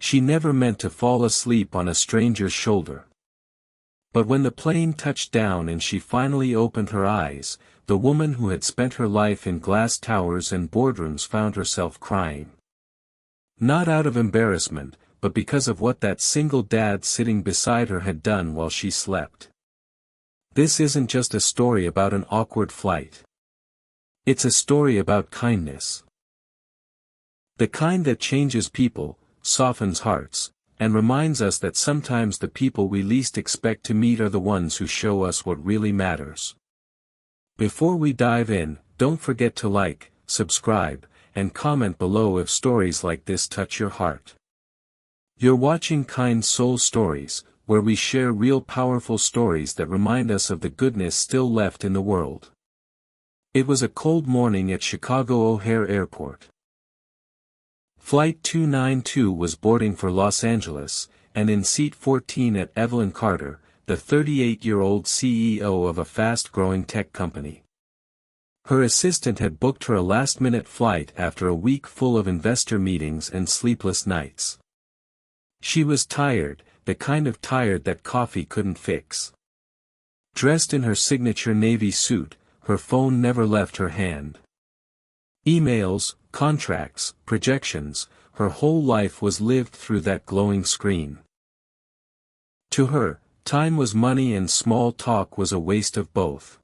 She never meant to fall asleep on a stranger's shoulder. But when the plane touched down and she finally opened her eyes, the woman who had spent her life in glass towers and boardrooms found herself crying. Not out of embarrassment, but because of what that single dad sitting beside her had done while she slept. This isn't just a story about an awkward flight. It's a story about kindness. The kind that changes people, softens hearts, and reminds us that sometimes the people we least expect to meet are the ones who show us what really matters. Before we dive in, don't forget to like, subscribe, and comment below if stories like this touch your heart. You're watching Kind Soul Stories, where we share real powerful stories that remind us of the goodness still left in the world. It was a cold morning at Chicago O'Hare Airport. Flight 292 was boarding for Los Angeles, and in seat 14 at Evelyn Carter, the 38-year-old CEO of a fast-growing tech company. Her assistant had booked her a last-minute flight after a week full of investor meetings and sleepless nights. She was tired, the kind of tired that coffee couldn't fix. Dressed in her signature navy suit, her phone never left her hand. Emails, contracts, projections, her whole life was lived through that glowing screen. To her, time was money and small talk was a waste of both.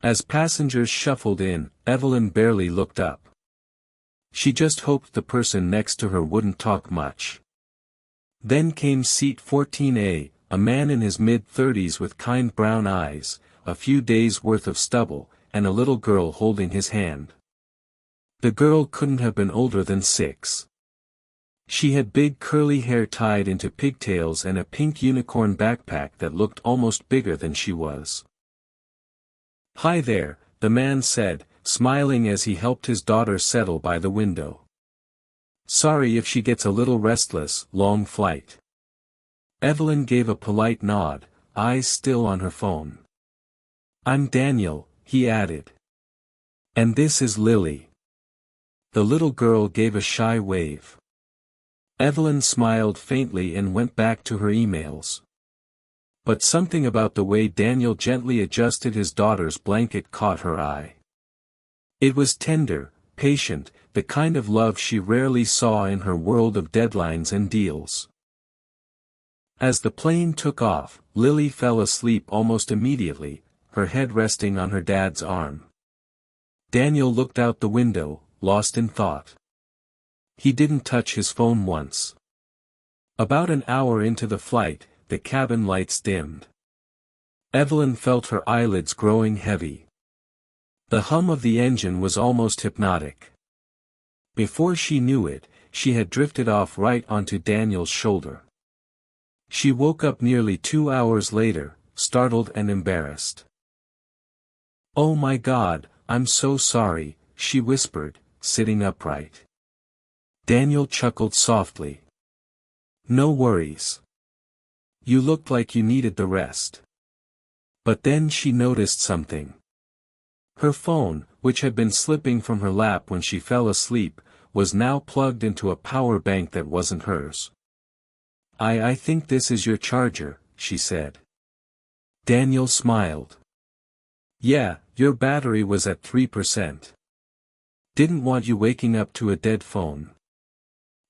As passengers shuffled in, Evelyn barely looked up. She just hoped the person next to her wouldn't talk much. Then came seat 14A, a man in his mid-30s with kind brown eyes, a few days' worth of stubble, and a little girl holding his hand. The girl couldn't have been older than 6. She had big curly hair tied into pigtails and a pink unicorn backpack that looked almost bigger than she was. "Hi there," the man said, smiling as he helped his daughter settle by the window. "Sorry if she gets a little restless, long flight." Evelyn gave a polite nod, eyes still on her phone. "I'm Daniel," he added. "And this is Lily." The little girl gave a shy wave. Evelyn smiled faintly and went back to her emails. But something about the way Daniel gently adjusted his daughter's blanket caught her eye. It was tender, patient, the kind of love she rarely saw in her world of deadlines and deals. As the plane took off, Lily fell asleep almost immediately, her head resting on her dad's arm. Daniel looked out the window, lost in thought. He didn't touch his phone once. About an hour into the flight, the cabin lights dimmed. Evelyn felt her eyelids growing heavy. The hum of the engine was almost hypnotic. Before she knew it, she had drifted off right onto Daniel's shoulder. She woke up nearly 2 hours later, startled and embarrassed. "Oh my God, I'm so sorry," she whispered, sitting upright. Daniel chuckled softly. "No worries. You looked like you needed the rest." But then she noticed something. Her phone, which had been slipping from her lap when she fell asleep, was now plugged into a power bank that wasn't hers. I think this is your charger," she said. Daniel smiled. "Yeah, your battery was at 3%. Didn't want you waking up to a dead phone."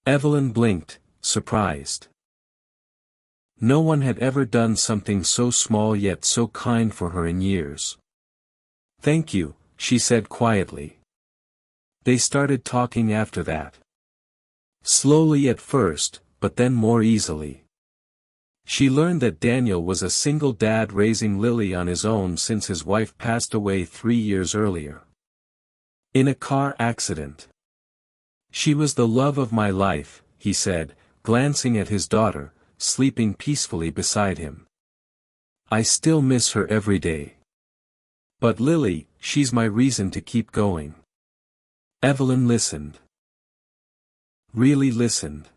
Evelyn blinked, surprised. No one had ever done something so small yet so kind for her in years. "Thank you," she said quietly. They started talking after that. Slowly at first, but then more easily. She learned that Daniel was a single dad raising Lily on his own since his wife passed away 3 years earlier. In a car accident. "She was the love of my life," he said, glancing at his daughter, sleeping peacefully beside him. "I still miss her every day. But Lily, she's my reason to keep going." Evelyn listened. Really listened.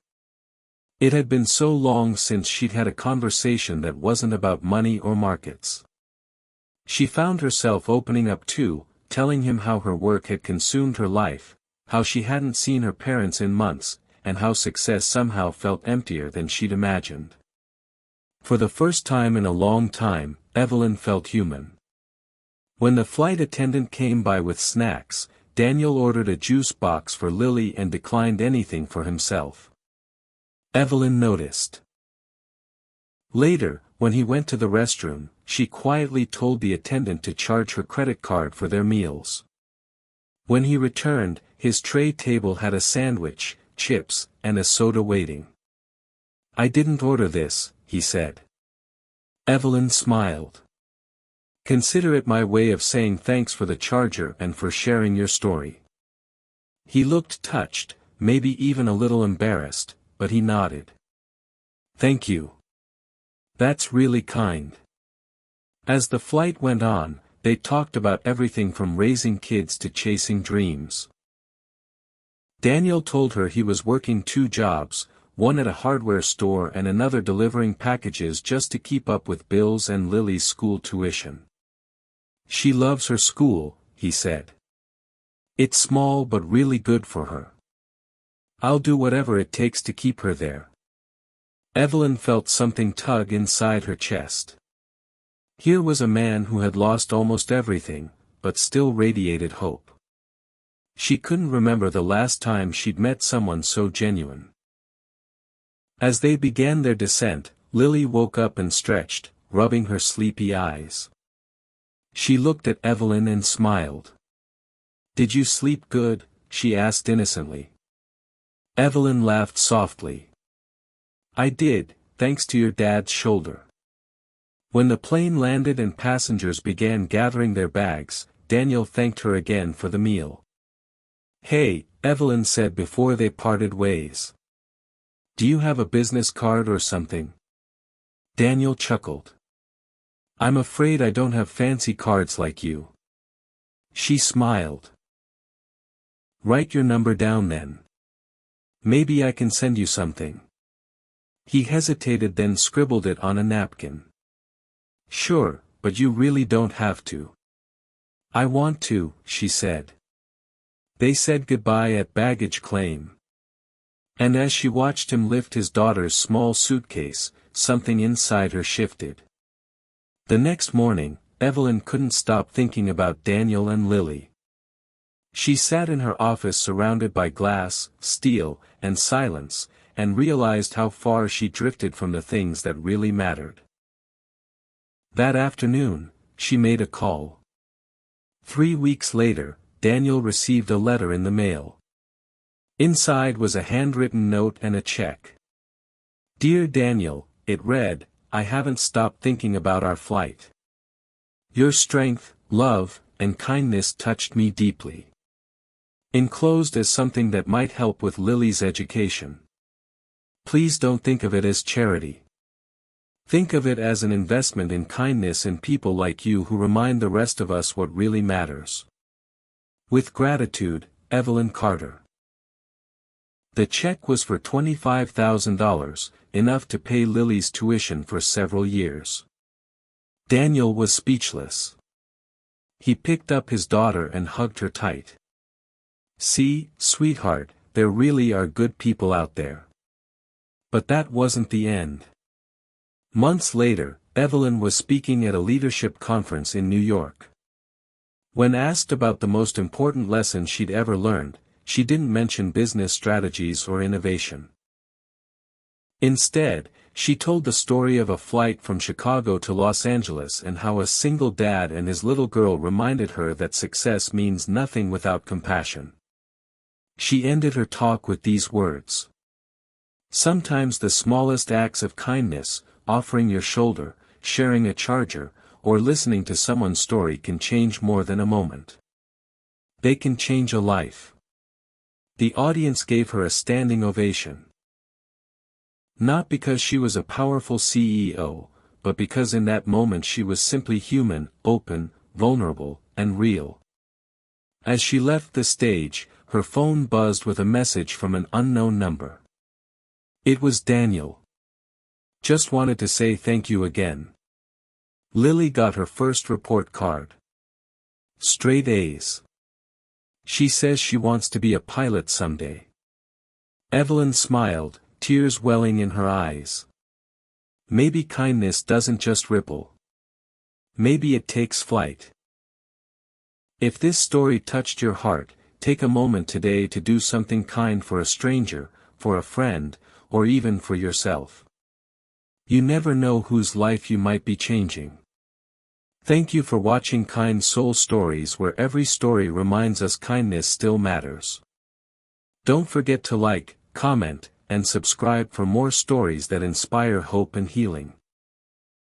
It had been so long since she'd had a conversation that wasn't about money or markets. She found herself opening up too, telling him how her work had consumed her life, how she hadn't seen her parents in months, and how success somehow felt emptier than she'd imagined. For the first time in a long time, Evelyn felt human. When the flight attendant came by with snacks, Daniel ordered a juice box for Lily and declined anything for himself. Evelyn noticed. Later, when he went to the restroom, she quietly told the attendant to charge her credit card for their meals. When he returned, his tray table had a sandwich, chips, and a soda waiting. "I didn't order this," he said. Evelyn smiled. "Consider it my way of saying thanks for the charger and for sharing your story." He looked touched, maybe even a little embarrassed, but he nodded. "Thank you. That's really kind." As the flight went on, they talked about everything from raising kids to chasing dreams. Daniel told her he was working 2 jobs, one at a hardware store and another delivering packages just to keep up with bills and Lily's school tuition. "She loves her school," he said. "It's small but really good for her. I'll do whatever it takes to keep her there." Evelyn felt something tug inside her chest. Here was a man who had lost almost everything, but still radiated hope. She couldn't remember the last time she'd met someone so genuine. As they began their descent, Lily woke up and stretched, rubbing her sleepy eyes. She looked at Evelyn and smiled. "Did you sleep good?" she asked innocently. Evelyn laughed softly. "I did, thanks to your dad's shoulder." When the plane landed and passengers began gathering their bags, Daniel thanked her again for the meal. "Hey," Evelyn said before they parted ways. "Do you have a business card or something?" Daniel chuckled. "I'm afraid I don't have fancy cards like you." She smiled. "Write your number down then. Maybe I can send you something." He hesitated, then scribbled it on a napkin. "Sure, but you really don't have to." "I want to," she said. They said goodbye at baggage claim. And as she watched him lift his daughter's small suitcase, something inside her shifted. The next morning, Evelyn couldn't stop thinking about Daniel and Lily. She sat in her office surrounded by glass, steel, and silence, and realized how far she drifted from the things that really mattered. That afternoon, she made a call. 3 weeks later, Daniel received a letter in the mail. Inside was a handwritten note and a check. "Dear Daniel," it read, "I haven't stopped thinking about our flight. Your strength, love, and kindness touched me deeply. Enclosed is something that might help with Lily's education. Please don't think of it as charity. Think of it as an investment in kindness and people like you who remind the rest of us what really matters. With gratitude, Evelyn Carter." The check was for $25,000, enough to pay Lily's tuition for several years. Daniel was speechless. He picked up his daughter and hugged her tight. "See, sweetheart, there really are good people out there." But that wasn't the end. Months later, Evelyn was speaking at a leadership conference in New York. When asked about the most important lesson she'd ever learned, she didn't mention business strategies or innovation. Instead, she told the story of a flight from Chicago to Los Angeles and how a single dad and his little girl reminded her that success means nothing without compassion. She ended her talk with these words. "Sometimes the smallest acts of kindness, offering your shoulder, sharing a charger, or listening to someone's story can change more than a moment. They can change a life." The audience gave her a standing ovation. Not because she was a powerful CEO, but because in that moment she was simply human, open, vulnerable, and real. As she left the stage, her phone buzzed with a message from an unknown number. It was Daniel. "Just wanted to say thank you again." Lily got her first report card. Straight A's. She says she wants to be a pilot someday. Evelyn smiled, tears welling in her eyes. Maybe kindness doesn't just ripple. Maybe it takes flight. If this story touched your heart, take a moment today to do something kind for a stranger, for a friend, or even for yourself. You never know whose life you might be changing. Thank you for watching Kind Soul Stories, where every story reminds us kindness still matters. Don't forget to like, comment, and subscribe for more stories that inspire hope and healing.